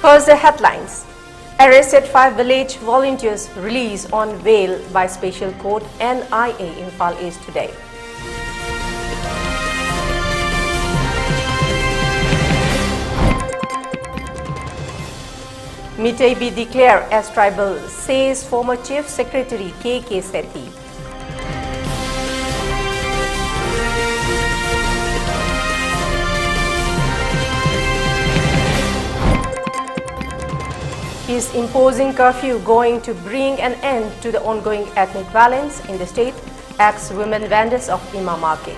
First, the headlines. Arrested 5 village volunteers released on bail by Special Court NIA Imphal East today. Meitei be declared as tribal, says former Chief Secretary K.K. Sethi. He is imposing curfew going to bring an end to the ongoing ethnic violence in the state, ex-women vendors of Leima market.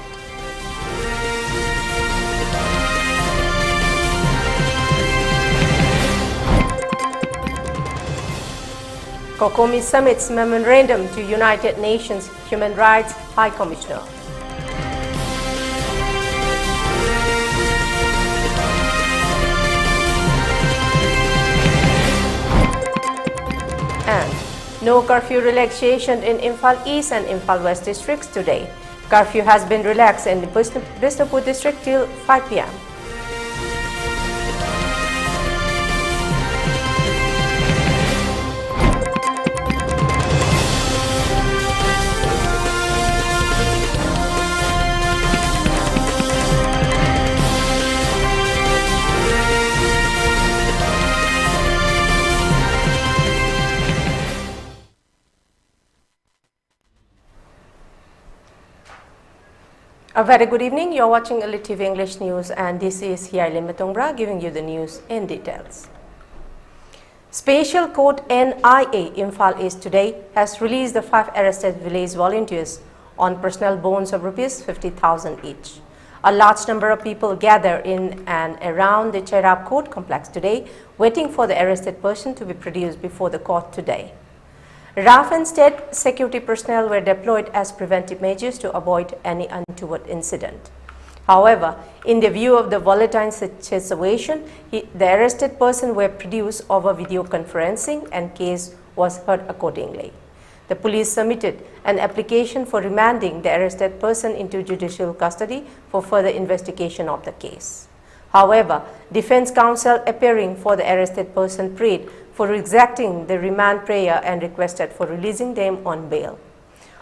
Kokomi submits memorandum to United Nations Human Rights High Commissioner. And no curfew relaxation in Imphal East and Imphal West districts today. Curfew has been relaxed in the Bishnupur district till 5 p.m. A very good evening. You're watching ELITETV English News, and this is Heeyai giving you the news in details. Special Court NIA Imphal East today has released the 5 arrested village volunteers on personal bonds of Rs 50,000 each. A large number of people gather in and around the Cherab Court complex today, waiting for the arrested person to be produced before the court today. RAF and state security personnel were deployed as preventive measures to avoid any untoward incident. However, in the view of the volatile situation, the arrested person were produced over video conferencing and case was heard accordingly. The police submitted an application for remanding the arrested person into judicial custody for further investigation of the case. However, defense counsel appearing for the arrested person prayed for exacting the remand prayer and requested for releasing them on bail.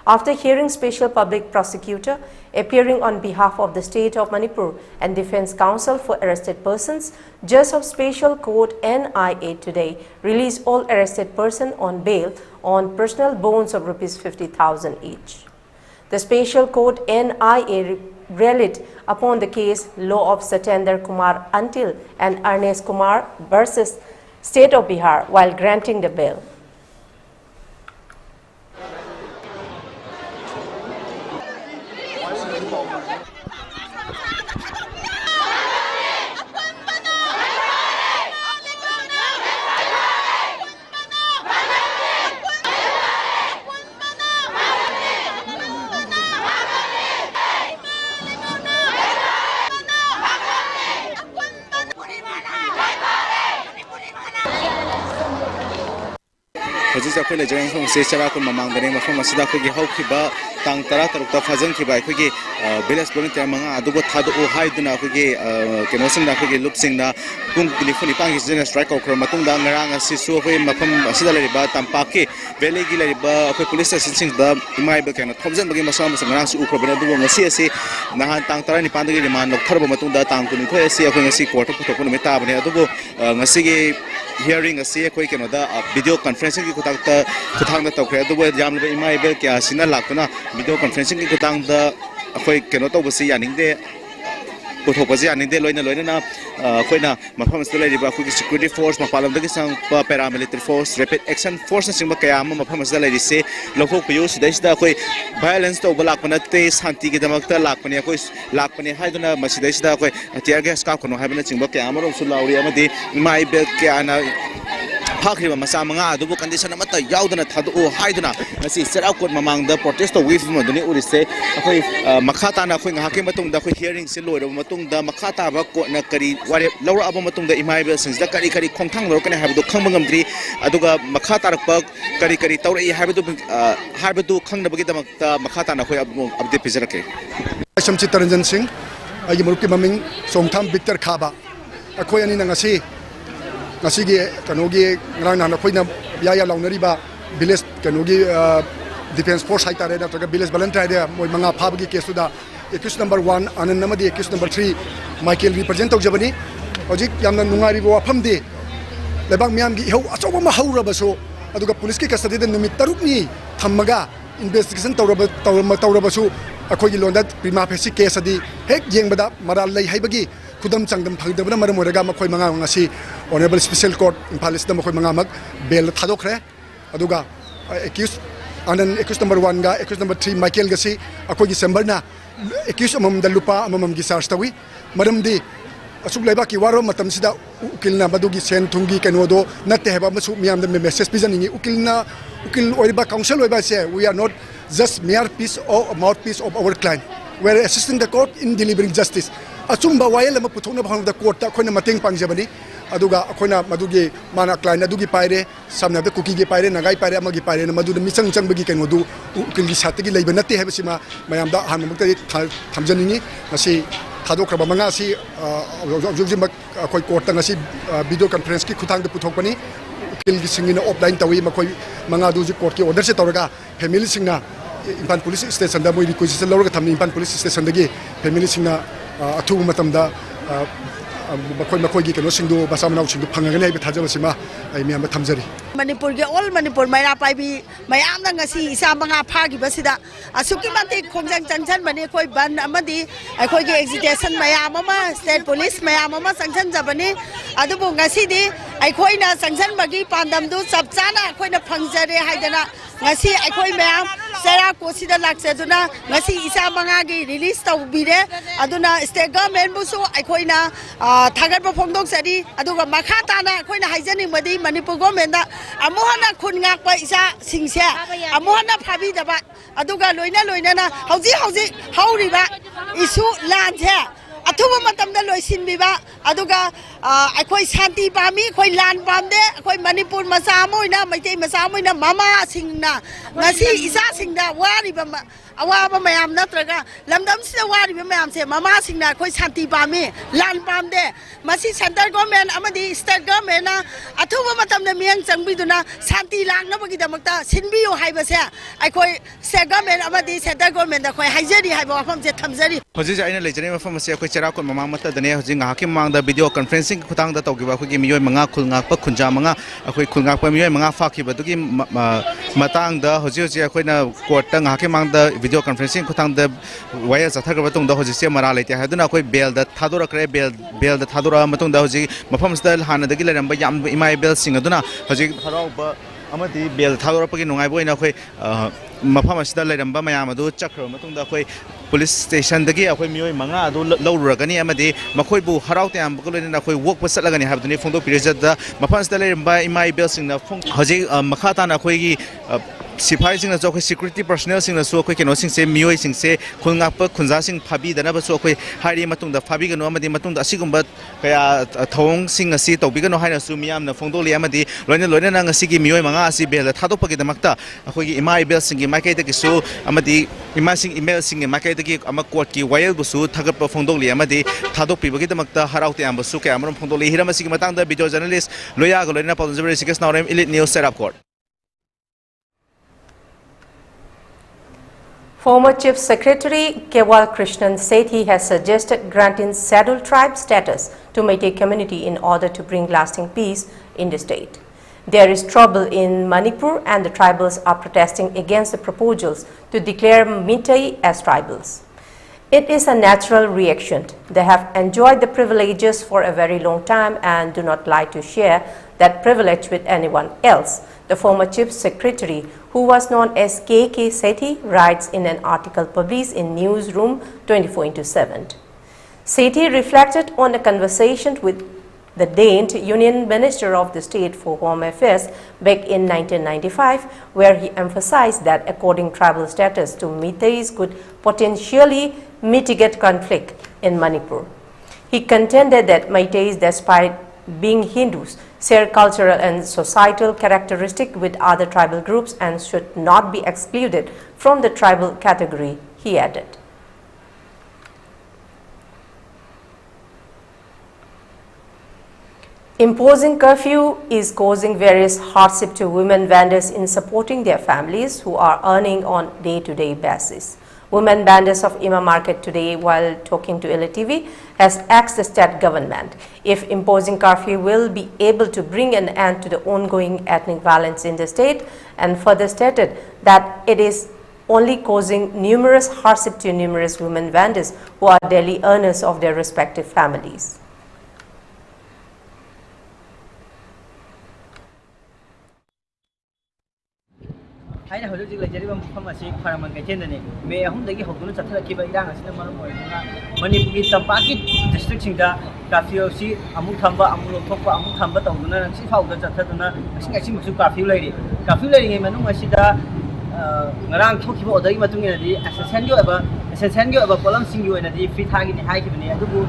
After hearing Special Public Prosecutor appearing on behalf of the State of Manipur and Defense Counsel for arrested persons, Judge of Special Court NIA today released all arrested persons on bail on personal bonds of Rs 50,000 each. The Special Court NIA relied upon the case law of Satyendra Kumar Until and Ernest Kumar versus State of Bihar while granting the bail. Hojisa ko le jang from se chara ko mamang dane ma from asida ko gi hawkiba tang tara tarukta phajang khiba ko gi village volunteer manga adugo thadu o haiduna ko gi kenosing na ko gi lupsing na kung telefoni pang gi jena strike ko krom matung da ngarang asi su ko mafam asida le ba tampaki valley gi le ba ko police station sing da imai ba kana thomjan bagi masam masam ngarang su ukro bana du ngasi asi nahan tang tara ni pand gi man nok tharba matung da tang kun ko asi ko ngasi court ko ko me ta bane adugo ngasi gi hearing asi ko keno da video conferencing gi kutakta kuthang da tokre adugo jam le imai ba kya sina lakuna video conferencing ki kutang da khoi keno to basi yaning de puthok basi yaning de loina na khoina mafam stole riba khu security force mapalam da ki sang paramilitary force rapid action force sing ba kaya ma mafam stole ri se lokhok piu sidai sida khoi violence to balak pana te shanti ki damak ta lak pani khoi lak pani haiduna masidai sida khoi tear gas ka khono haibna ching ba kaya ma ro sulauri amadi mai be kya na Hakriba Masamanga, the condition of Mata Yaudana Tadu Haiduna, as he set out among the protest of Wifum, the Urise, Makata Nakwing Hakimatung, the hearing Silo, Matung, the Makata, Nakari, Laura Abamatung, the Imaiba, since the Karikari Kontang, can have the Kambangam tree, Aduga Makata Park, Karikari Tauri, Habadu Kangabagita Makata Nakwe of the Pizarake. Some Chitaranjan Singh, I am Maming, some Tam Victor Kaba, a Koyan in Angasi. ngasi gi kanogi ngrang na khoina ya launariba village kanogi defense force haitare da taga village volunteer de moi manga phabgi case da accused number 1 anan namadi accused number 3 Michael represent tau jabani hojik yamna nungari bo afamdi lebang miam gi ho achoba ma haurabaso aduga police ki custody da numit taruk ni thammaga investigation tawrabasu akhoi londa prima facie case adi hek jengbada maral lei haibagi kudam changdam phagdabna maram oraga makhoi manga ngasi honorable special court imphalis da makhoi manga mak bail thadokre aduga accused anan accused number 1 ga accused number 3 Michael gasi akhoi gi sembarna accused amam da lupa amam gi charge tawi maram di asuk leba ki waro matam sida ukilna badugi sen thungi kanodo natte heba masu miam da message pijaningi ukil oiba counsel oiba say we are not just mere piece or mouthpiece of our client we are assisting the court in delivering justice achumba wayel ma puthona bhang da court ta khoina mateng pangjabani aduga khoina madugi mana client adugi paire samna da kuki gi paire nagai paire amagi paire na madu misang changbagi kanodu ukil gi satigi leiba natte heba sima mayam da han mukta thamjaningi masi thadokraba manga si jogjimak khoi court ta ngasi video conference ki khutang da puthokpani ukil gi singina offline tawi makhoi manga du ji court ki order se tawraga family singna impan police station da moi requisition lawraga thamni impan police station dagi family singna athu matamda makhoi gi kano singdu basamnau singdu phanganga nei thajaba sima ai miam thamjari Manipur ge all Manipur mai rapai bi mayam na ngasi isa manga phagi basida asuki mate khongjang changchan bani khoi ban amadi ai khoi ge agitation mayam ama state police mayam ama changchan jabani adubu ngasi di ai khoi na changchan bagi pandam du chapchana khoi na phangjare haidana ngasi ai khoi mayam sera kosida lakseduna ngasi isa manga gi release tawbire aduna state government busu ai khoi na thagar ba phongdok sari aduga makha tana khoi na haijani madi Manipur government da amuhana khungak pa isa singse amuhana phabi daba aduga loina na hauji hauriba isu lanse athuba matamda loisinbiba aduga akhoi shanti pami khoi lan pamde akhoi Manipur masa moina maitei masa moina mama singna ngasi isa singda wariba awaba mayam natraga lamdam sida wariba mayam se mama singna khoi shanti pami lan pamde masi center government amadi state government na athuba matamda miang changbiduna shanti langna bagi damakta sinbiyo haibase akhoi state government amadi center government da khoi haijari haiba wafam se thamjari hoji aina lejani mafam se akhoi chara kon mamang mata dane hoji ngahaki mangda video conferencing khutang da tawgiba akhoi miyoi manga khulngak pa khunja manga akhoi khulngak pa miyoi manga fakhi badugi matang da hoji akhoi na court ta ngahaki mangda video conferencing khutang da waya sathagra batung da hoji se mara leite haduna akhoi bail da thadora kre bail da thadora matung da hoji mafam style hana dagi leramba yam imai bail sing aduna hoji harau ba amadi bail thadora pagi nungai boina akhoi mafam asida leramba mayam adu chakra matung da akhoi police station dagi akhoi miyoi manga adu lawragani amadi makhoi bu harau te am bugolena na akhoi work pasalagani habduni phongdo pirejad da mafam asida leramba imai bail sing na phong hoji makhata na akhoi gi सिपाही सिंह जो security personal Singh सो अखोई केनो सिंह से मियोई सिंह से खुलंगाप खुंजा सिंह फाबी दना बसो अखोई हारी मतुंग दा फाबी गनो अमदी मतुंग दा असिगुंबा कया थोंग सिंह असि तौबी गनो हाइना सु मियाम न फोंदोली अमदी लोइना ना ngasi gi मियोई मंगा असि बेल थादो पगे दमक्ता अखोई gi इमा बेल सिंह gi माइकै दगी सु अमदी इमा सिंह ईमेल सिंह gi माइकै दगी अमा कोर्ट की वायल बुसु थगप फोंदोली अमदी थादो पिबगी दमक्ता हराउते आम बसु के अमरम फोंदोली हिरम असि gi मतंग दा वीडियो जर्नलिस्ट लोया गो लोइना पॉजिटिव सिकेस नाउरेम इलिट news set up court Former Chief Secretary Kewal Krishnan said he has suggested granting scheduled tribe status to Meitei community in order to bring lasting peace in the state. There is trouble in Manipur and the tribals are protesting against the proposals to declare Meitei as tribals. It is a natural reaction. They have enjoyed the privileges for a very long time and do not like to share that privilege with anyone else. The former Chief Secretary, who was known as K.K. Sethi, writes in an article published in Newsroom 24/7. Sethi reflected on a conversation with the then Union Minister of the State for Home Affairs back in 1995, where he emphasized that according tribal status to Meiteis could potentially mitigate conflict in Manipur. He contended that Meiteis, despite being Hindus, share cultural and societal characteristics with other tribal groups and should not be excluded from the tribal category, he added. Imposing curfew is causing various hardship to women vendors in supporting their families who are earning on day-to-day basis. Women vendors of Leima market today, while talking to ELITETV, has asked the state government if imposing curfew will be able to bring an end to the ongoing ethnic violence in the state, and further stated that it is only causing numerous hardship to numerous women vendors who are daily earners of their respective families. I know that you like Jerry from a sick Paraman Katinani. May I home the Hogun Sataki by Yang as the Manipur Tampaki, district the Kafiosi, Amutamba, Amutopa, Amutamba, Tanguna, and see how the Tatana, I think to Kafu lady. Kafu lady, Manumashida, Narang took you the Imatungi, as a send you about Polam sing you and a free tag in the high given the Adubu.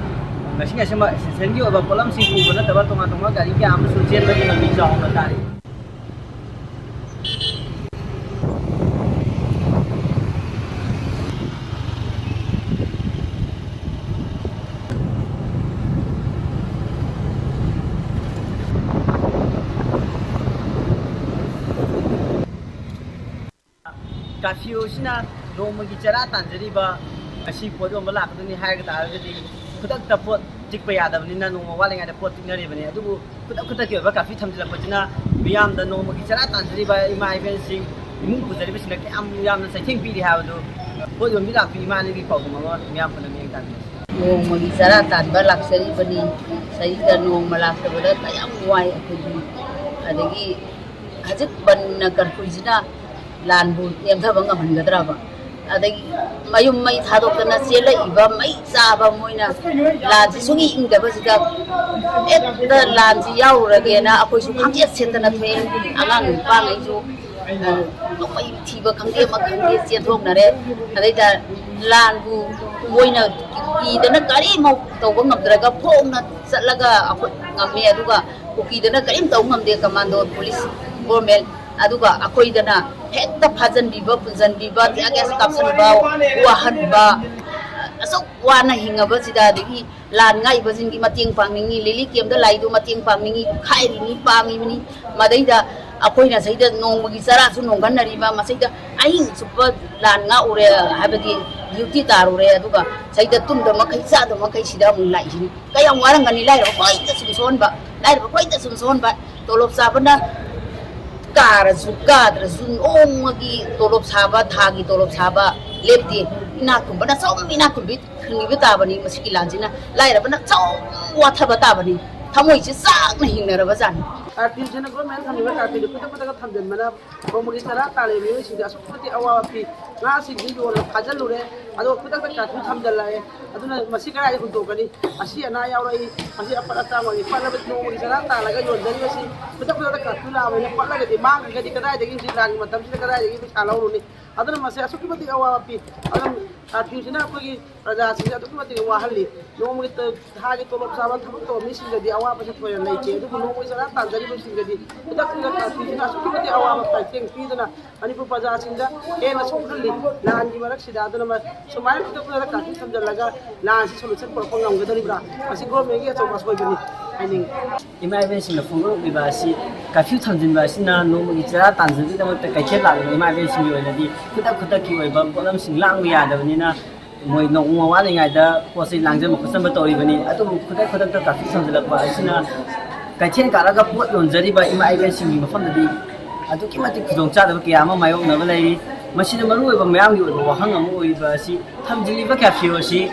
Machine send you about Polam sing you, but not about Tomato, I'm so generally in a visa on the time. Curfew sina Romagi Chara Tanjariba, a sheep was on the lap of the Hagata, put up the pot, Tikpayada, Nina, no walling at the port in the river. Put up the Coffee Tamila Patina, beyond the Romagi Chara Tanjariba, in my fancy, move the division like Yam, I think we have to put your Mila Pimani Pokemon, Yam for the main country. Romagi Chara Tanba luxury, Saida no Malaka, I am why I could be. Has it been a Carpuzina? Lanbu, Yamtavanga Hangadrava. Mayum might have opened a Sela Iva, might Saba Moina, Lanzi in the Basita, the Lanzi Yaur again, a push you can't just sit on a train, Alan Pangazu, no Tiva Kangi, Yet Hognare, later Lanbu, Moina, the Nakarimo, the one of Draga Pona, Salaga, Ameaduga, who the Nakarim, the one of the commando police, government. Aduga akoy dana hekta phajan biba punjan biba ti agas kapsan ba wahan ba asok wana hinga ba sida degi lan ngai bajin gi mating pangningi lili kem da laidu mating pangningi khairi ni pangi ni madaida akoy na saida nong gi sara su nong ganari ba masaida aing super lan nga ure habadi duty tarure aduga saida tum da makai sa da makai sida mun lai ni kayang warang gani lai ro koi ta sumson ba lai ro koi ta sumson ba tolop sa banda Kadra Zun Omagi Tolop Saba, Tagi Tolop Saba, Lepti, Inakum, but that's all Inakubit, Nivitabani, Masikilazina, Lyra, but that's all what Habatabani. Tamoich is Saki Neravazan. Artisan government kami berarti itu kita pada thamden mana pemerintah kali ini sudah seperti awal api nasi di luar kajar luar ada kita kan thamden lah ada masih kaya untuk kali masih anak yang orang masih apa tahu ini pada betul pemerintah lagi jual dari masih kita kan lah ini pada lagi mang lagi kedai lagi sih lagi macam sih kedai lagi kalau ini ada masih asuk seperti awal api ada artisan apa lagi raja sih ada seperti awal ni nomor kita hari tolong sahabat tolong misi jadi awal pasal kau yang naik itu nomor sana tanjari jadi kita tinggal artisan asuk seperti awal apa yang kita na Manipur bazaar sinda na sokali lan di marak sida ada nama semua kita punya kaki sambil laga lan si solution perpengam gedari bra masih gua mengi atau mas kau ini ini emergency na phone bi ba si curfew thamjin ba si na no mi chara tanjin da mo ta kai khet la emergency yo na di kuta ki oi ba bolam sing lang ya da ni na moi no ngwa wa ngai da ko si lang je mo khosam ba tori bani atu kuta ta curfew thamjin la ba si na kai chen ka la ga pot yon jari ba emergency mi ma pham da di atu ki mati khudong cha da kya ma mayok na ba lai masina maru ba mayam yo ba hang am oi ba si thamjin ba curfew si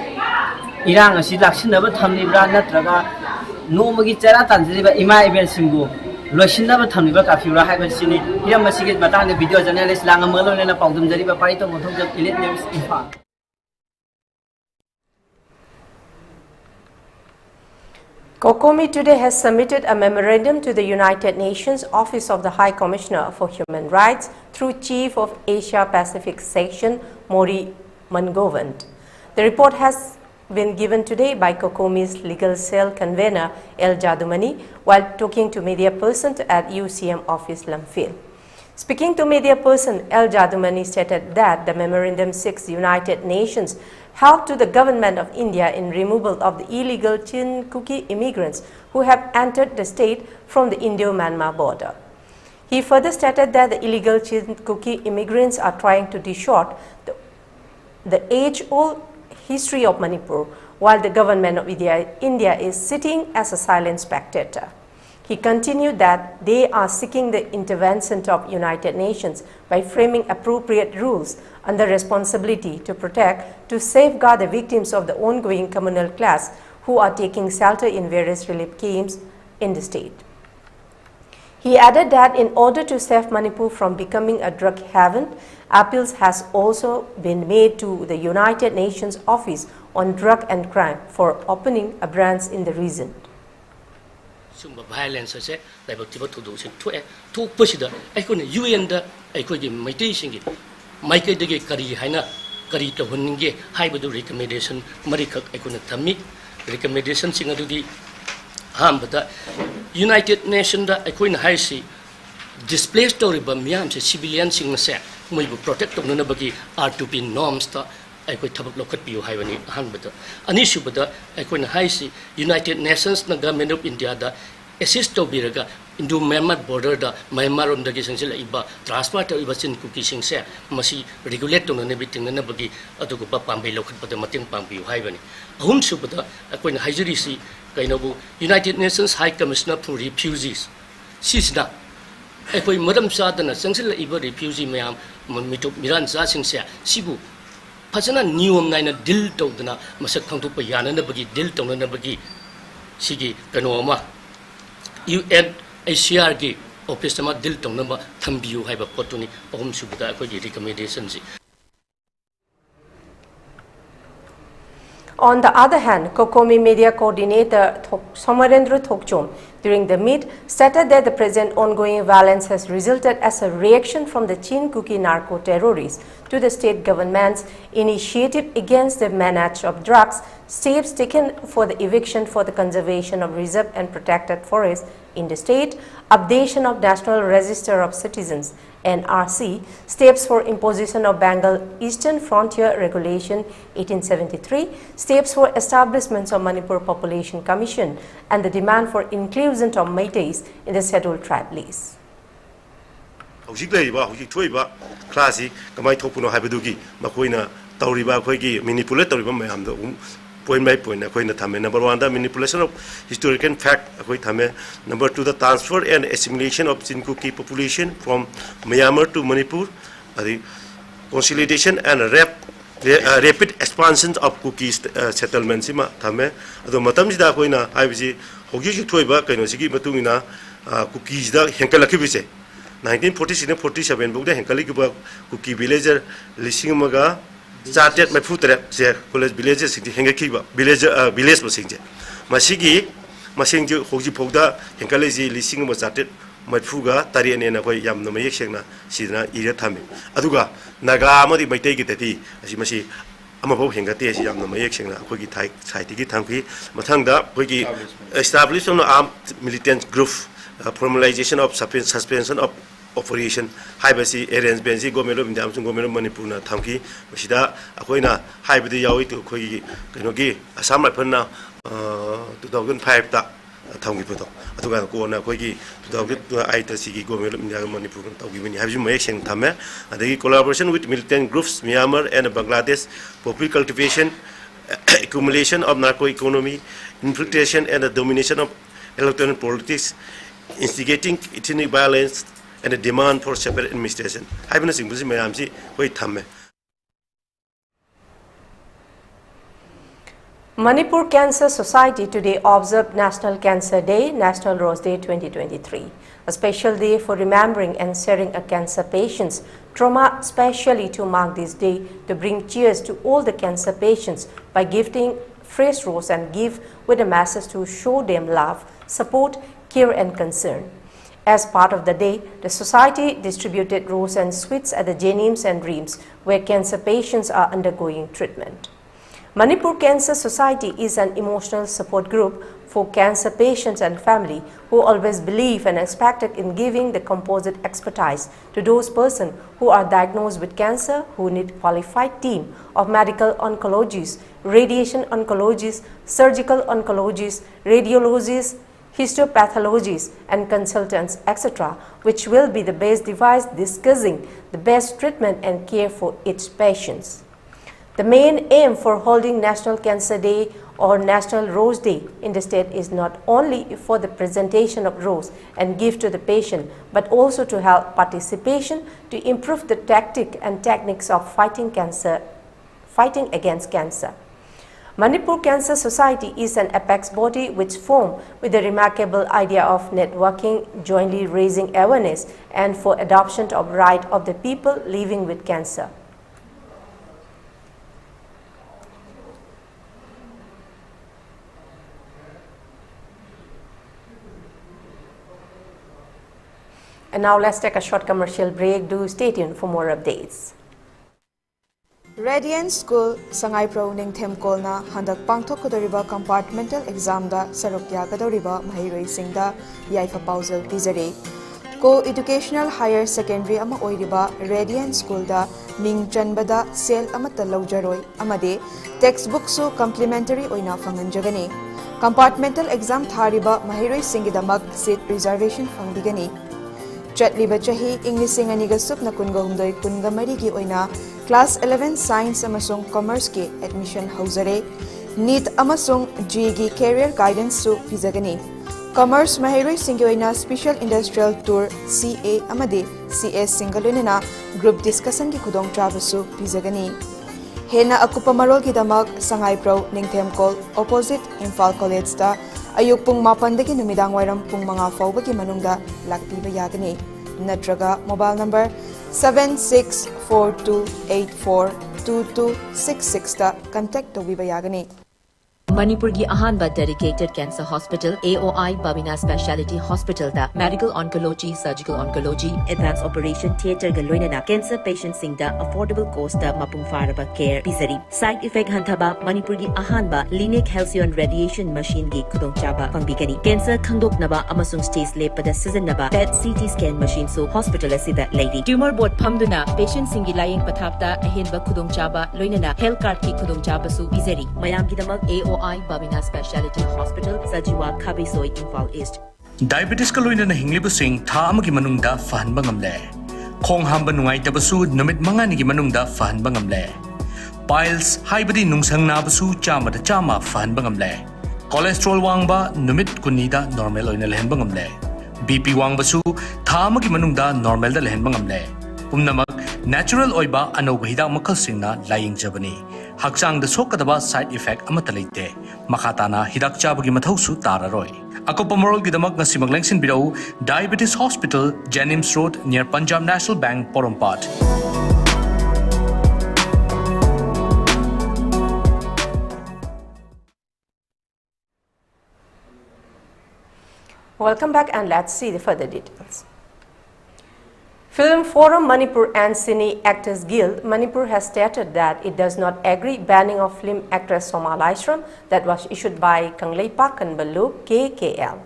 irang asi laksin na ba thamni bra natraga Nomagi Chara Tanjariba Ima event singu Loshina Tamiba Kafura Hyper Cine, Yamasiket Matan, the video journalist Langamolo and a Paldum Jariba Parito Motom of Elite News in fact. Kokomi today has submitted a memorandum to the United Nations Office of the High Commissioner for Human Rights through Chief of Asia Pacific Section Mori Mangovand. The report has been given today by Kokomi's legal cell convener El Jadumani while talking to media person at UCM office Lamphil. Speaking to media person, El Jadumani stated that the memorandum seeks the United Nations help to the government of India in removal of the illegal Chin Kuki immigrants who have entered the state from the Indo-Myanmar border. He further stated that the illegal Chin Kuki immigrants are trying to distort the age-old history of Manipur, while the government of India is sitting as a silent spectator. He continued that they are seeking the intervention of United Nations by framing appropriate rules under responsibility to protect, to safeguard the victims of the ongoing communal class who are taking shelter in various relief camps in the state. He added that in order to save Manipur from becoming a drug haven, appeals has also been made to the United Nations Office on Drug and Crime for opening a branch in the region. Violence is a to push the UN the meditation. Michael de Kari Hina, Kari to Huninge, Hybrid recommendation, Marika Econatami, recommendation singer to the but the United Nations, the Equine High Sea, displaced story by Miam, civilian singer set, we will protect of Nunabagi R2P norms. I could have looked at you, Havani, Hanbata. An issue with the Equine High Sea, United Nations, the government of India, the assist to Biraga, into Myanmar border, the Myanmar on the Gisangela Iba, transfer to Ibasin cooking set, Masi regulate on everything and Nabagi, Adogupa Pambi local, but the Matin Pambi, Havani. Home Subata, Equine High Sea, Kainobu, United Nations High Commissioner for Refugees. Sisna. Equine Madam Sadan, Sangsela Iba refugee Mayam, Mito Miran Sasing Sibu. Pasana new nine dill to the Masakang Payana Nabagi, dill to Nabagi, Sigi, Kanoma, UNHCR, Opistama dill to number, Tambu, have a potuni, Om Subata, recommendations. On the other hand, Kokomi Media Coordinator Somarendra Thokchom during the meet stated that the present ongoing violence has resulted as a reaction from the Chin Kuki narco-terrorists to the state government's initiative against the manage of drugs, steps taken for the eviction for the conservation of reserve and protected forests in the state, updation of National Register of Citizens NRC, steps for imposition of Bengal Eastern Frontier Regulation 1873, steps for establishment of Manipur Population Commission, and the demand for inclusion of Meiteis in the scheduled tribe list. Classy, Kamai Topuno Habidugi, Makoina, Tauriba, Kogi, manipulator, point by point, Akoina number one, the manipulation of historical fact, Akoitame, number two, the transfer and assimilation of Chinkuki population from Myanmar to Manipur, the consolidation and rapid expansion of Kuki settlements, Tame, the Matamida Koina, IVG, Hogi Toiba, Kanosiki, Matumina, Cookies, the Henkalakibise. 1947 book the Henkali Kuki villager Lishingaga started my foot college villages Hengakiba village Masinja. Masigi Masinju Hoji Pogda Henkalazi Lishingama started my fuga Tarian and Away Yam Namayakshana Sidna Iratami. Aduga Naga Madi may take it at tea as you must see. I'm a Hengati Yam Namayakshana, Hogi Saitiki Tanki, Matanga, Hogi established on the armed militant group, formalization of suspension of operation Haibasi Areans Benzi Gomero in Damson Gomero Manipuna Tanki, Mashida, Akoina, Haibadi Yawi to Kogi, Kanogi, Asama Puna 2005 Tangi Puto, Atuga Kona Kogi, 2008 Sigi Gomero in Manipur, when you have you making Tame, and the collaboration with militant groups, Myanmar and Bangladesh, popular cultivation, accumulation of narco economy, infiltration and the domination of electoral politics, instigating ethnic violence, and a demand for separate administration. I have nothing to say, wait, Tame. Manipur Cancer Society today observed National Cancer Day, National Rose Day 2023, a special day for remembering and sharing a cancer patient's trauma, especially to mark this day to bring cheers to all the cancer patients by gifting fresh rose and give with a message to show them love, support, care and concern. As part of the day, the society distributed rose and sweets at the Jenims and Dreams, where cancer patients are undergoing treatment. Manipur Cancer Society is an emotional support group for cancer patients and family who always believe and expected in giving the composite expertise to those persons who are diagnosed with cancer, who need qualified team of medical oncologists, radiation oncologists, surgical oncologists, radiologists, histopathologists and consultants, etc., which will be the best device discussing the best treatment and care for each patient. The main aim for holding National Cancer Day or National Rose Day in the state is not only for the presentation of rose and gift to the patient, but also to help participation to improve the tactic and techniques of fighting against cancer. Manipur Cancer Society is an apex body which formed with the remarkable idea of networking, jointly raising awareness and for adoption of right of the people living with cancer. And now let's take a short commercial break. Do stay tuned for more updates. Radiant School Sangai Pro Ningthem Kolna Handak Pangthok Kodoriba Compartmental Exam da Sarok Yagadoriba Mahiroi Singda Yaifa Pausal Pizare Co-Educational Higher Secondary Ama Oiriba Radiant School da Ming Chanbada Sel Amata Laujaroi Amade Textbook su Complimentary Oina Fanganjagani Compartmental Exam Thariba Mahiroi Singidamak Seat Reservation Fangbigani Chatliba Chahi English and Manipuri Kunga Marigi Oina Class 11 Science Amasung Commerce ki admission Hausare NEET Amasung GE Career Guidance su Pizagani Commerce Mahiroi Singoina Special Industrial Tour CA Amade CS Singalunina Group Discussion ki Kudong Travesu Pizagani Hena Akupa Marol ki Damak Sangai Pro Ningthem Kol Opposite Imphal College da Ayuk pung mapandagi numidang wairam pung mga fawbagi manungda lakpiba yagani natraga mobile number 7642842266 ta contact togiba yagani Manipur ki ahanba dedicated cancer hospital AOI Babina Specialty Hospital da medical oncology, surgical oncology, advanced operation theater ga loinana cancer patients sing da affordable cost da mapung faraba care pisari side effect hantaba Manipur ki ahanba linear halcyon radiation machine gi khudong chaba pangbigani cancer khangdok naba amasung stage lepada season naba PET CT scan machine so hospital asida lady tumor board phamduna patient sing gi layeng pathapta ahenba khudong chaba loinana health card ki khudong chaba su pisari mayam gi damak AOI Babina Specialty Hospital, Sajiwa Kabisoi, Imphal East. Diabetes kaloina na hinglibu sing tha amagi manungda fahan bangamle. Khong hamba nungai tabasu numit mangani gi manungda fahan bangamle. Piles haibadi nungsang nabasu chama da chama fahan bangamle. Cholesterol wangba numit kunida normal oina lehen bangamle. BP wangbasu tha amagi manungda normal da lehen bangamle. Umnamak natural oiba anoba hidak makal singna laying jabani. Haksang da sokadaba side effect amata leite makhatana hidak chabagi mathau su tararoi akopa moral gidamak na simaglengsin birau Diabetes Hospital Jennings Road near Punjab National Bank Porompat. Welcome back and let's see the further details. Film Forum Manipur and Cine Actors Guild Manipur has stated that it does not agree banning of film actress Soma Laishram that was issued by Kangleipa Kanbalu KKL.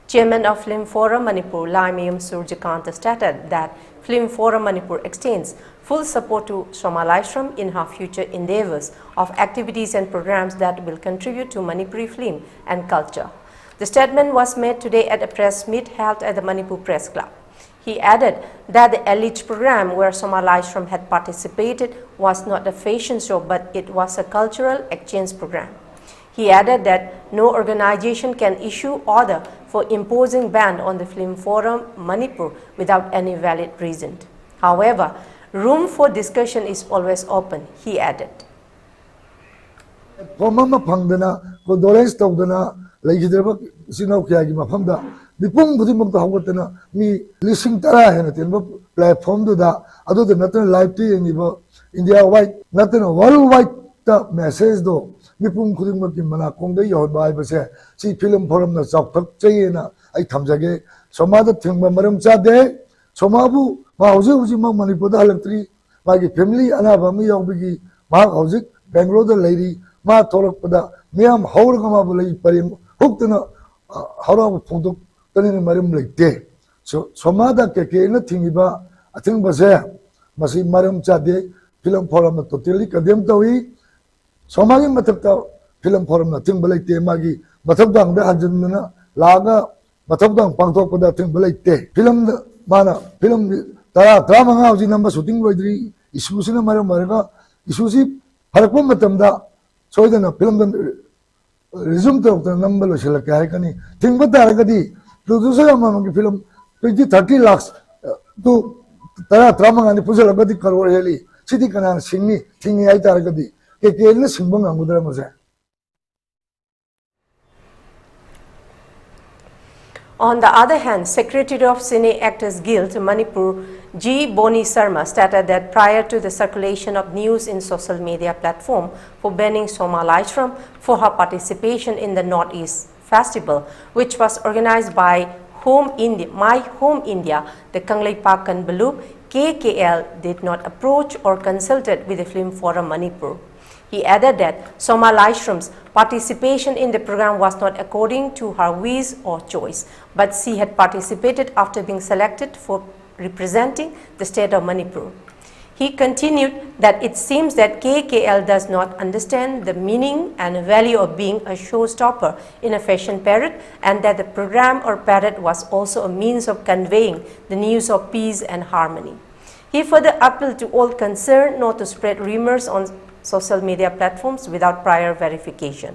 Chairman of Film Forum Manipur Leima Surjakant stated that Film Forum Manipur extends full support to Soma Laishram in her future endeavors of activities and programs that will contribute to Manipuri film and culture. The statement was made today at a press meet held at the Manipur Press Club. He added that the Elite program where Soma Laishram had participated was not a fashion show, but it was a cultural exchange program. He added that no organization can issue order for imposing ban on the Film Forum Manipur without any valid reason. However, room for discussion is always open, he added. Dipung budi mukta hawatena mi lising tara hena tenba platform do da ado de natin live ti engiba India wide natin worldwide ta message do dipung khuding makin mana kong de yod bai ba se si film forum na chak thak chei na ai thamjage soma da thingba maram cha de soma bu ma hoje hoje ma Manipur da halaktri ma gi family ana ba mi yaw bi ma hoje Bangalore da lady ma tolok pada miam haur kama boleh parim huk tena harap pondok tani marim lekte so somada ke na thingiba ating base masih marim chade film forum na totally kadem tawi somagi matakta film forum na ting balekte magi matabdang da hanjin na laga matabdang pangtok pada ting balekte film mana film tara manga uji number shooting loidri isu sina marim marga isu si harakpam matamda soidana film resume to number lo sila kaya kani ting bata kadi producer ama ki film 20-30 lakhs to tara manga ni pujala gadi karor heli sidi kana singni tingi ai tar kadi ke na singbang angudra mase. On the other hand, Secretary of Cine Actors Guild, Manipur, G. Boni Sharma stated that prior to the circulation of news in social media platform for banning Soma Laishram for her participation in the Northeast Festival, which was organized by My Home India, the Kanglaipakan Balup, KKL did not approach or consulted with the Film Forum Manipur. He added that Soma Laishram's participation in the program was not according to her wish or choice, but she had participated after being selected for representing the state of Manipur. He continued that it seems that KKL does not understand the meaning and value of being a showstopper in a fashion parade, and that the program or parade was also a means of conveying the news of peace and harmony. He further appealed to all concerned not to spread rumors on social media platforms without prior verification.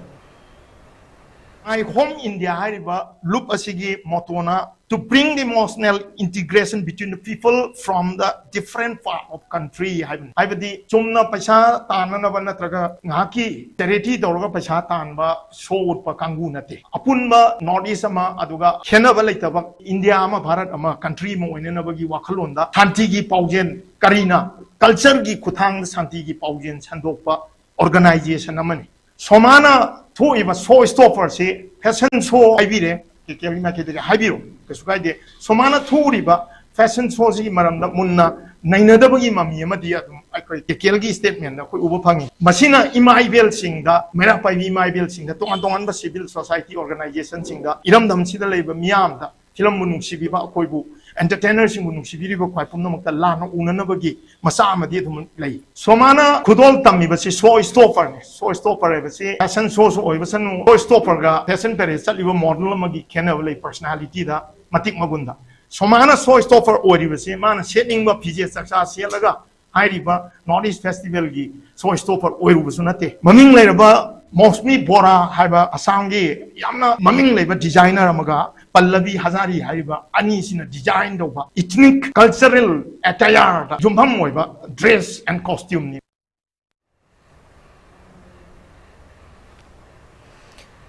My Home India hariba loop asigi motona to bring the emotional integration between the people from the different part of country. Haibadi chumna paisa tanana ba natraga ngaki charity doroga paisa tanba show pa kangu nate. Apunba Northeast ama aduga khenaba leitaba India ama Bharat ama country mo oinena bagi wakhalonda shanti gi paujen karina culture gi kuthang shanti gi paujen sandokpa organization amani. Somana to iba show stopper se fashion show ibire ke kelima ke de habiro ke sukaide somana thuriba fashion show si maramda munna nainada bagi mami amadi adum ai ke kelgi statement na koi ubo phangi masina imaibel singda mera pai imaibel singda tongan ba civil society organization singda iramdam sida leiba miyam da film munung sibiba koibu entertainers sing munung sibiriba kwai pumna makta lana unana bagi masa amadi dum lei somana khudol tammi basi show stopper basi fashion show so oi basan show stopper ga fashion pare chaliba model magi khena lei personality da matik magunda somana show stopper ori basi mana setting ba pije saksa selaga hairiba Northeast Festival gi show stopper oi rubusu nate maming leiraba mosmi bora haiba asangi yamna maming leiba designer amaga Pallavi Hazari haiba ani sina design doba ethnic cultural attire da jumbam moiba dress and costume ni.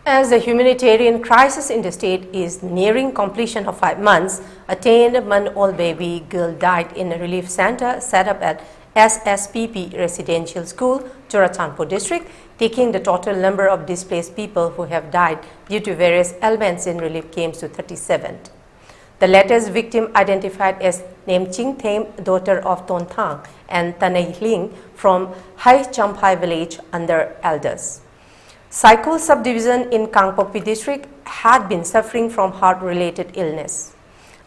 As the humanitarian crisis in the state is nearing completion of 5 months, a 10-month-old baby girl died in a relief center set up at SSPP Residential School, Churachandpur district, taking the total number of displaced people who have died due to various ailments in relief camps to 37. The latest victim identified as Nemching Them, daughter of Ton Thang, and Tanay Ling from Hai Champhai village under elders. Saikul subdivision in Kangpopi district had been suffering from heart-related illness.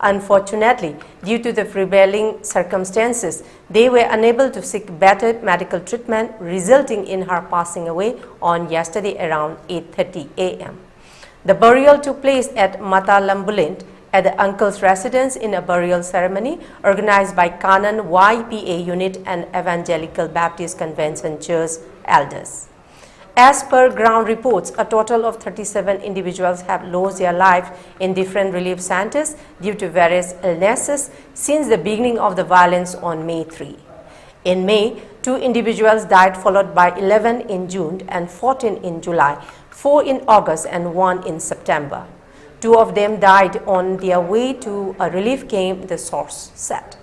Unfortunately, due to the prevailing circumstances, they were unable to seek better medical treatment, resulting in her passing away on yesterday around 8:30 a.m. The burial took place at Mata Lambulint at the uncle's residence in a burial ceremony organized by Kanan YPA unit and Evangelical Baptist Convention Church elders. As per ground reports, a total of 37 individuals have lost their life in different relief centers due to various illnesses since the beginning of the violence on May 3. In May, 2 individuals died, followed by 11 in June and 14 in July, 4 in August and 1 in September. 2 of them died on their way to a relief camp, the source said.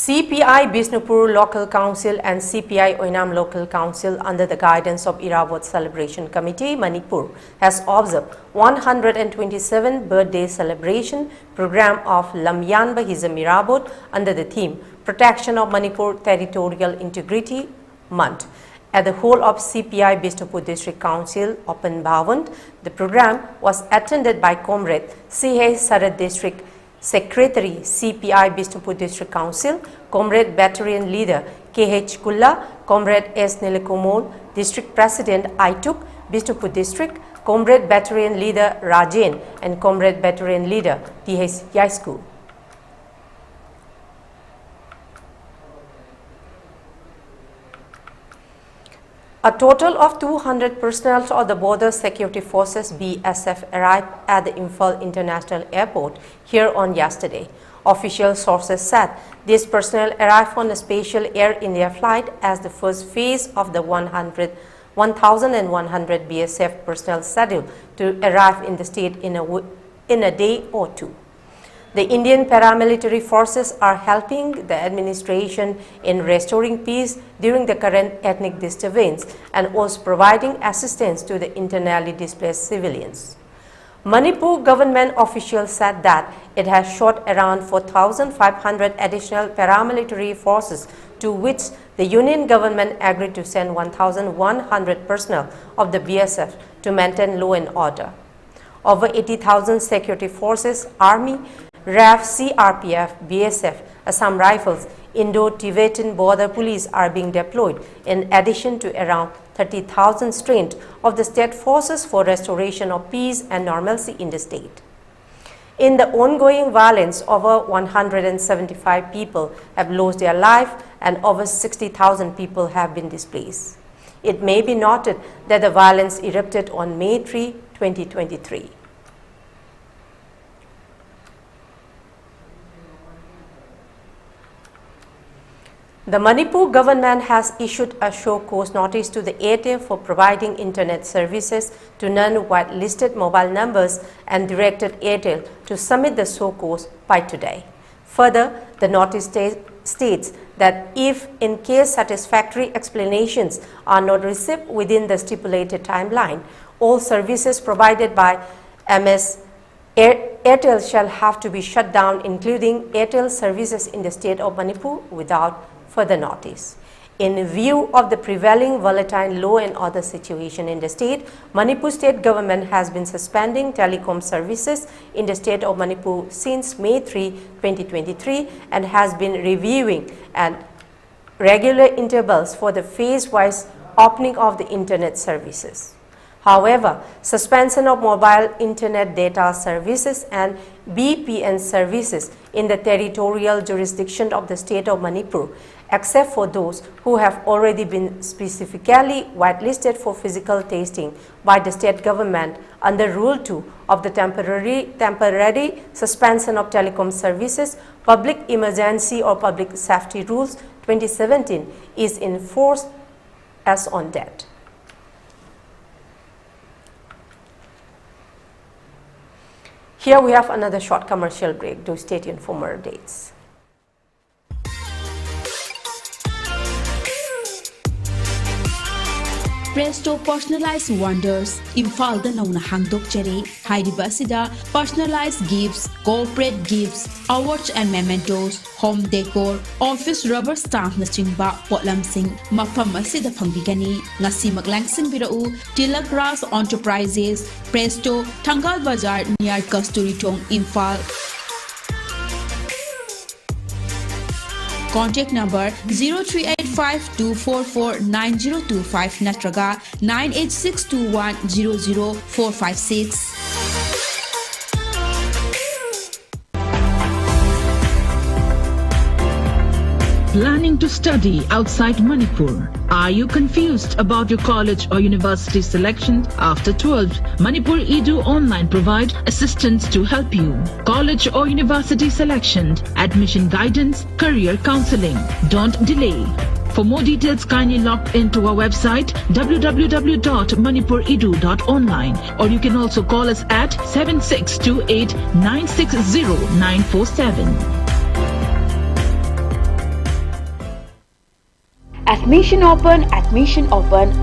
CPI Bisnupur Local Council and CPI Oinam Local Council, under the guidance of Irabot Celebration Committee, Manipur, has observed 127th birthday celebration program of Lamyan Bahizam Irabot under the theme Protection of Manipur Territorial Integrity Month. At the whole of CPI Bisnupur District Council, Open Bhavan, the program was attended by Comrade Heeyai Sarad District Secretary CPI Bisnupur District Council, Comrade Battalion Leader KH Kulla, Comrade S. Nilikumol, District President Aituk, Bisnupur District, Comrade Battalion Leader Rajen, and Comrade Battalion Leader PH Yaisku. A total of 200 personnel of the Border Security Forces BSF arrived at the Imphal International Airport here on yesterday. Official sources said these personnel arrived on a special Air India flight as the first phase of the 1,100 BSF personnel scheduled to arrive in the state in a day or two. The Indian paramilitary forces are helping the administration in restoring peace during the current ethnic disturbance and also providing assistance to the internally displaced civilians. Manipur government officials said that it has shot around 4,500 additional paramilitary forces, to which the union government agreed to send 1,100 personnel of the BSF to maintain law and order. Over 80,000 security forces, army, RAF, CRPF, BSF, Assam Rifles, Indo-Tibetan Border Police are being deployed in addition to around 30,000 strength of the state forces for restoration of peace and normalcy in the state. In the ongoing violence, over 175 people have lost their life and over 60,000 people have been displaced. It may be noted that the violence erupted on May 3, 2023. The Manipur government has issued a show cause notice to the Airtel for providing internet services to non-whitelisted mobile numbers and directed Airtel to submit the show cause by today. Further, the notice states that if in case satisfactory explanations are not received within the stipulated timeline, all services provided by MS Airtel shall have to be shut down, including Airtel services in the state of Manipur, without further notice. In view of the prevailing volatile law and order situation in the state, Manipur state government has been suspending telecom services in the state of Manipur since May 3, 2023 and has been reviewing at regular intervals for the phase-wise opening of the internet services. However, suspension of mobile internet data services and BPN services in the territorial jurisdiction of the state of Manipur, except for those who have already been specifically whitelisted for physical testing by the state government under Rule 2 of the temporary suspension of telecom services, Public Emergency or Public Safety Rules 2017 is in force as on date. Here we have another short commercial break. Do stay tuned for more updates. Presto Personalized Wonders, Imphal da nauna hangdok jare, hairiba asida personalized gifts, corporate gifts, awards and mementos, home decor, office rubber stamp na chingba potlamsing mafam asida phangbigani ngasi maglangsing birau Tilak Grass Enterprises, Presto, Thangal Bazar near Kasturi Tong, Imphal. Contact number 0385-244-9025 natraga 98621-00456. Planning to study outside Manipur? Are you confused about your college or university selection after 12? Manipur Edu Online provide assistance to help you. College or university selection, admission guidance, career counseling. Don't delay. For more details, kindly log into our website www.manipuredu.online, or you can also call us at 7628 960 947. Admission open,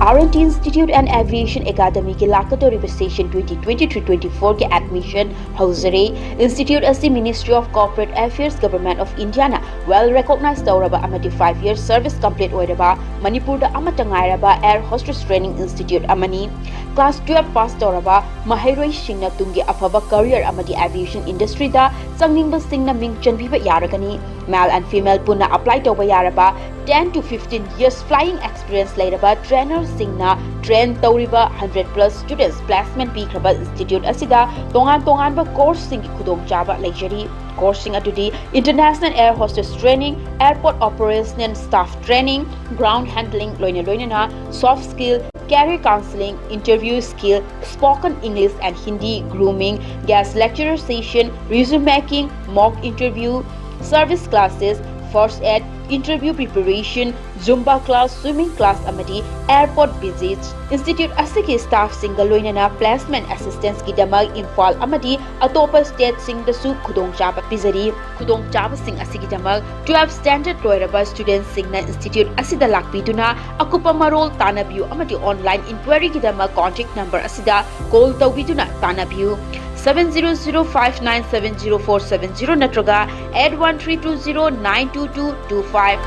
R&T Institute and Aviation Academy ki lakatori session 2023-24 ke admission hauzare. Institute as the Ministry of Corporate Affairs Government of India na well recognized tauraba amati 5-year service complete oiraba Manipur da amatangairaba Air Hostess Training Institute amani. Class 12 pass tauraba mahairoi singna tungi afaba career amati aviation industry da sangningba singna mingchan biba yaragani. Male and female puna apply to yaraba 10 to 15 years flying experience lairaba trainer singna train tauriba 100 plus students placement pikraba institute asida tongan ba course sing khudong chaba leijari. Course sing adudi international air hostess training, airport operation staff training, ground handling loina soft skill, career counseling, interview skill, spoken English and Hindi, grooming, guest lecturer session, resume making, mock interview, service classes, first aid, interview preparation, Zumba class, swimming class amadi, airport visits. Institute asiki staff single loinana placement assistance ki damag infal amadi atopa state sing the su khudong chaba pizari. Khudong chaba sing asiki damag 12 standard loiraba students sing na institute asida lakpiduna akupa marol tanabiu amadi online inquiry ki damag contact number asida call tawbiduna tanabiu 700597047 natraga 8132092225.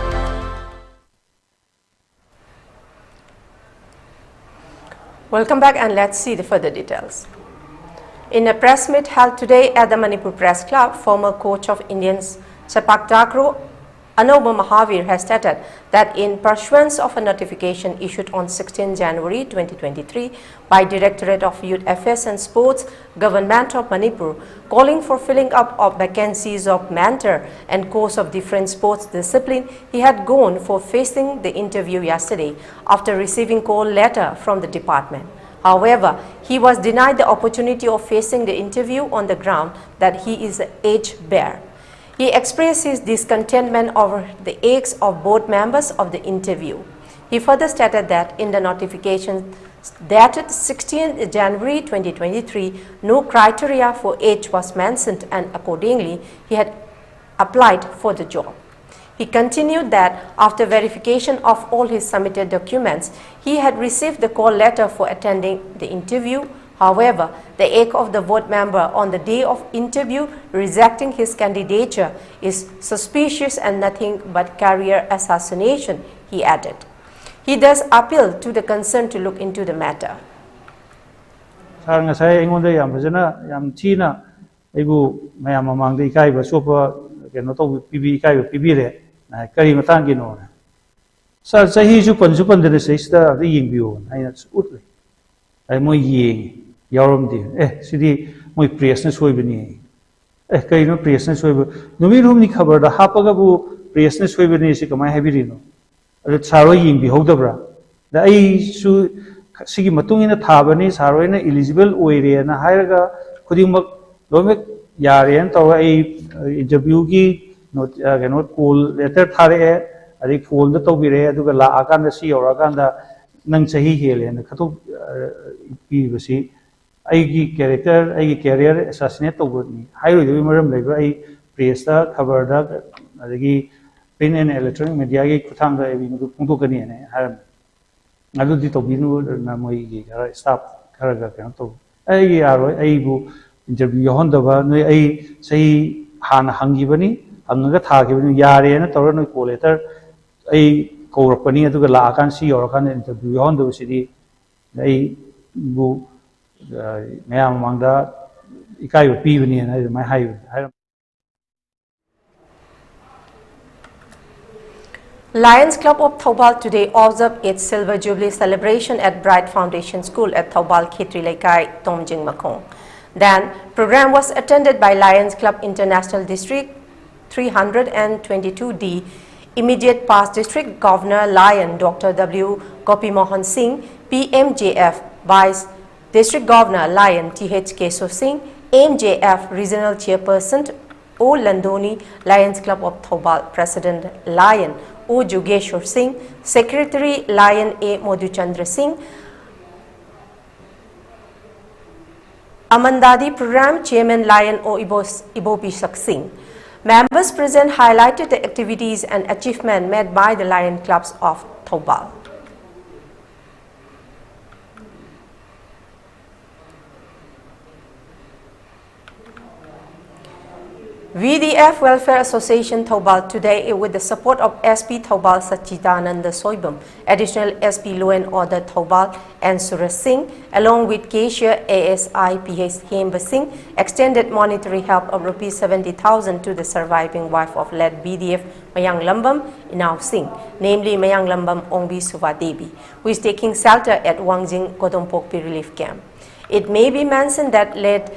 Welcome back and let's see the further details. In a press meet held today at the Manipur Press Club, former coach of Indians Sepak Takraw Anoba Mahavir has stated that in pursuance of a notification issued on 16 January 2023 by Directorate of Youth Affairs and Sports, Government of Manipur, calling for filling up of vacancies of mentor and coach of different sports discipline, he had gone for facing the interview yesterday after receiving call letter from the department. However, he was denied the opportunity of facing the interview on the ground that he is age bare. He expressed his discontentment over the aches of both members of the interview. He further stated that in the notification dated 16 January 2023, no criteria for age was mentioned and accordingly, he had applied for the job. He continued that after verification of all his submitted documents, he had received the call letter for attending the interview. However, the ache of the vote member on the day of interview rejecting his candidature is suspicious and nothing but career assassination, he added. He thus appealed to the concerned to look into the matter. Sidi moi press soy bani kay no press soy numi rum ni khabar da hapaga bu press soy bani si kamai habiri no ade saro ying bi hodabra da ai su sigi matung ina thabani saro ina eligible oire na hairaga khuding mak lomek yare an taw ai interview ki not call letter thare ade phone da tawbire aduga la akan da si yora kan da nang sahi hele na khatok pi basi aigi character aigi career assassinate to goni hairo de maram leba ai press da khabar da adagi print and electronic media gi kuthang da ebi mu pungto kani ne haram adu di to binu na moi gi staff khara ga kan to ai aro ai bu interview hon da ba noi ai sei han hangi bani hanga tha gi bani yare na to noi call letter ai kawrakpani aduga la akan si yorakan interview hon da sidi ai bu Lions Club of Thoubal today observed its Silver Jubilee celebration at Bright Foundation School at Thoubal Khitri Laikai, Tomjing Makong. Then, program was attended by Lions Club International District 322D, Immediate Past District Governor Lion Dr. W. Gopi Mohan Singh, PMJF Vice District Governor Lion T.H. Keso Singh, MJF Regional Chairperson O. Landoni, Lions Club of Thoubal President Lion O. Jugeshwar Singh, Secretary Lion A. Madhuchandra Singh, Amandadi Program Chairman Lion O. Ibopisak Singh. Members present highlighted the activities and achievements made by the Lion Clubs of Thoubal. VDF Welfare Association Thoubal today, with the support of SP Thoubal Sachidananda Soibam, additional SP Law and Order Thoubal and Suresh Singh, along with cashier ASI PH Hemba Singh, extended monetary help of Rs 70,000 to the surviving wife of late BDF Mayang Lambam Inaw Singh, namely Mayang Lambam Ongbi Suvadevi, who is taking shelter at Wangjing Kodompokpi Relief Camp. It may be mentioned that late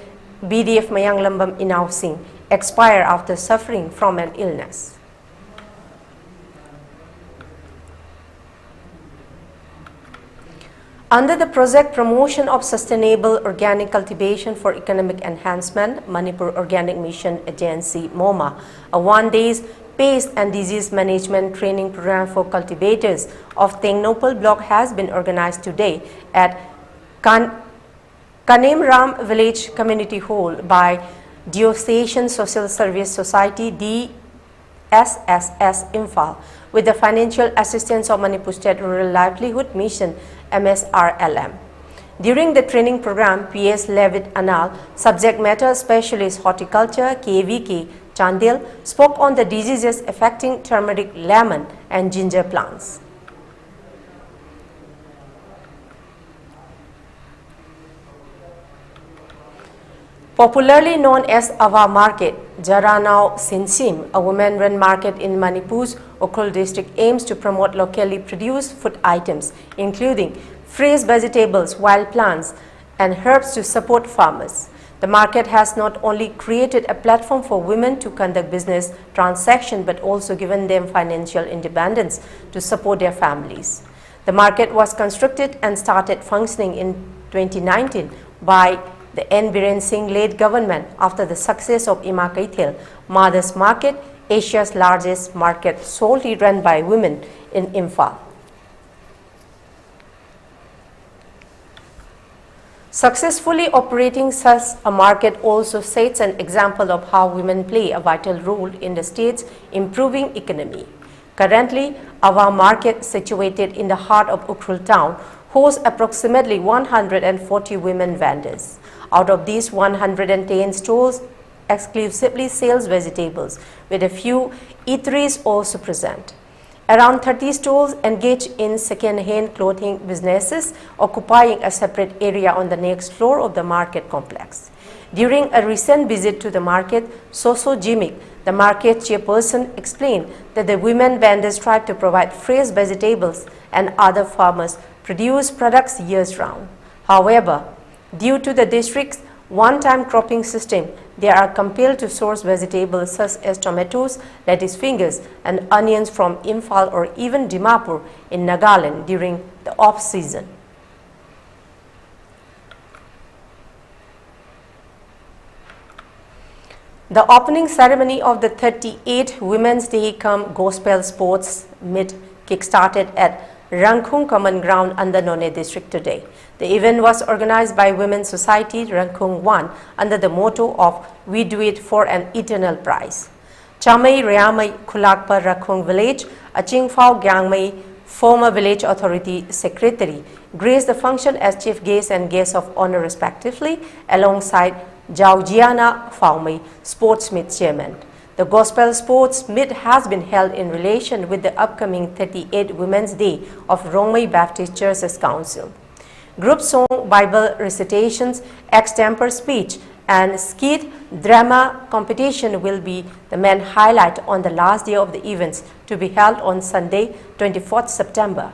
BDF Mayang Lambam Inaw Singh expired after suffering from an illness. Under the project Promotion of Sustainable Organic Cultivation for Economic Enhancement, Manipur Organic Mission Agency MOMA, a one-day pest and disease management training program for cultivators of Tengnopal block has been organized today at Kanemram Village Community Hall by Diocesan Social Service Society DSSS Imphal, with the financial assistance of Manipur State Rural Livelihood Mission MSRLM. During the training program, PS Levitt Anal, subject matter specialist horticulture KVK Chandel, spoke on the diseases affecting turmeric, lemon and ginger plants. Popularly known as Awa Market, Jaranao Sinsim, a women-run market in Manipur's Ukhrul district, aims to promote locally produced food items, including fresh vegetables, wild plants, and herbs to support farmers. The market has not only created a platform for women to conduct business transactions, but also given them financial independence to support their families. The market was constructed and started functioning in 2019 by the N. Biren Singh led government after the success of Ima Kaithel, Mother's Market, Asia's largest market solely run by women in Imphal. Successfully operating such a market also sets an example of how women play a vital role in the state's improving economy. Currently, our market, situated in the heart of Ukhrul town, hosts approximately 140 women vendors. Out of these, 110 stores exclusively sells vegetables, with a few eateries also present. Around 30 stores engage in second-hand clothing businesses, occupying a separate area on the next floor of the market complex. During a recent visit to the market, Soso Jimik, the market chairperson, explained that the women vendors strive to provide fresh vegetables and other farmers produce products years round. However, due to the district's one-time cropping system, they are compelled to source vegetables such as tomatoes, lettuce fingers, and onions from Imphal or even Dimapur in Nagaland during the off-season. The opening ceremony of the 38th Women's Day Come Gospel Sports Meet kick-started at Rangkhung Common Ground under None District today. The event was organized by Women's Society Rangkhung 1 under the motto of "We Do It for an Eternal Prize." Chamai Riamai Khulakpa Rangkhung Village, Achingphao Gyangmai, former Village Authority Secretary, graced the function as Chief Guest and Guest of Honor respectively, alongside Jaujiana Phaumai, Sports Meet Chairman. The Gospel Sports Meet has been held in relation with the upcoming 38th Women's Day of Rongmei Baptist Churches Council. Group song, Bible recitations, extemporary speech, and skit drama competition will be the main highlight on the last day of the events, to be held on Sunday, 24th September.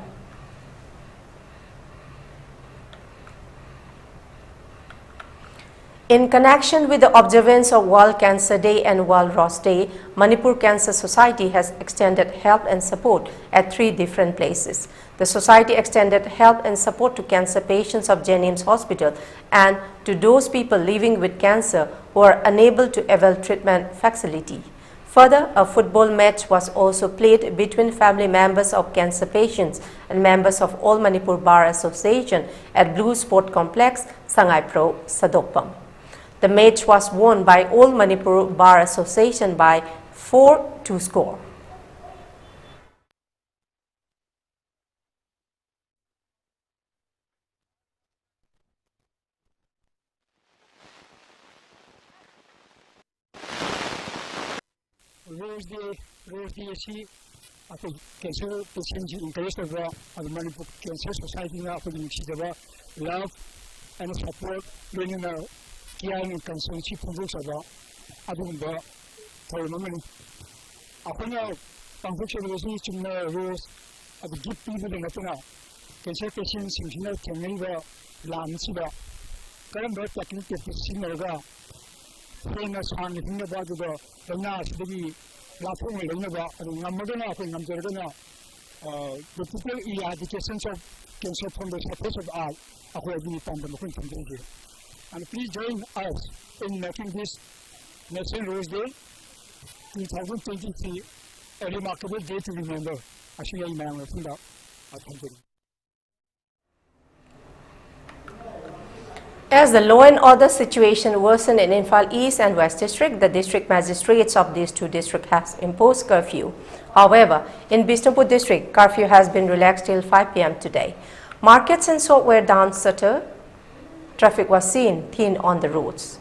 In connection with the observance of World Cancer Day and World Ross Day, Manipur Cancer Society has extended help and support at 3 different places. The society extended help and support to cancer patients of Jennings Hospital and to those people living with cancer who are unable to avail treatment facility. Further, a football match was also played between family members of cancer patients and members of All Manipur Bar Association at Blue Sport Complex, Sangai Pro, Sadokpam. The match was won by All Manipur Bar Association by 4-2 score. Rose Day si ako cancer patient encourage ba ang Manipur Cancer Society na ako nagsidaba love and support doon na kaya ng cancer si pundo sa ba adun ba for naman ako na pangfusyon rose chimna rose at gift people na ito na cancer patient sina tingin ba lam si ba karam ba technique patient na ga na san ni ba do na sidagi Lapong lang na ba ang ngamaga na ako ngamjara na the people eradication of cancer from the surface of earth ako ay binitanda mo kung hindi. And please join us in making this National Rose Day 2023 a remarkable day to remember. Actually, I'm going to As the law and order situation worsened in Imphal East and West District, the district magistrates of these two districts has imposed curfew. However, in Bishnupur District, curfew has been relaxed till 5 p.m. today. Markets and so were down shuttered. Traffic was seen thin on the roads.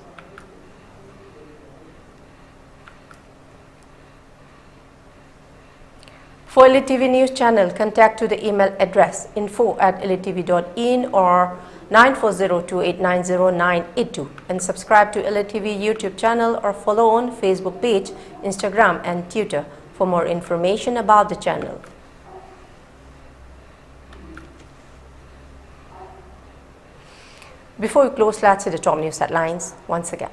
For ELITETV News channel, contact to the email address info@elitetv.in or 9402890982 and subscribe to ELITETV YouTube channel or follow on Facebook page, Instagram and Twitter for more information about the channel. Before we close, let's see the top news headlines once again.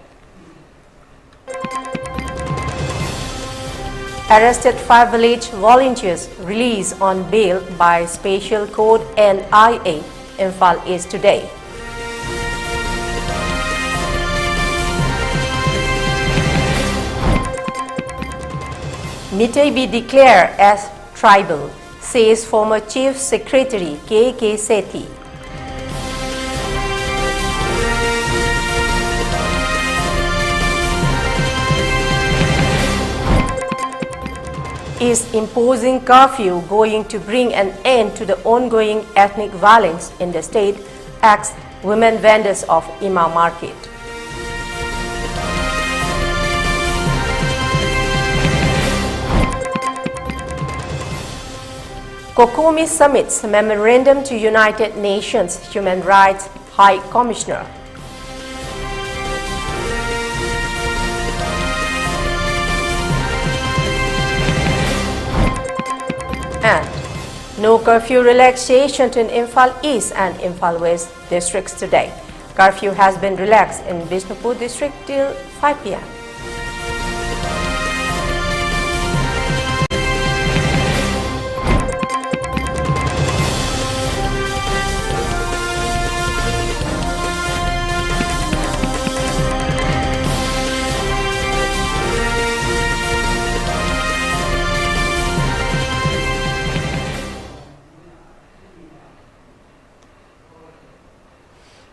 Arrested 5 village volunteers released on bail by Special Code NIA Imphal East today. Meitei be declared as tribal, says former Chief Secretary K.K. Sethi. Is imposing curfew going to bring an end to the ongoing ethnic violence in the state, asks women vendors of Ima Market. Kokomi submits memorandum to United Nations Human Rights High Commissioner. And no curfew relaxation in Imphal East and Imphal West districts today. Curfew has been relaxed in Bishnupur district till 5 p.m.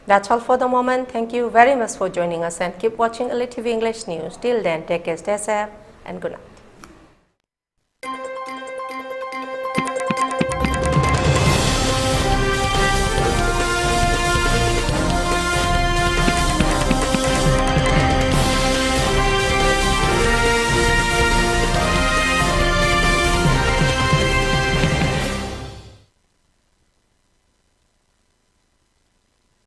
That's all for the moment. Thank you very much for joining us and keep watching ELITETV English News. Till then, take care, stay safe and good night.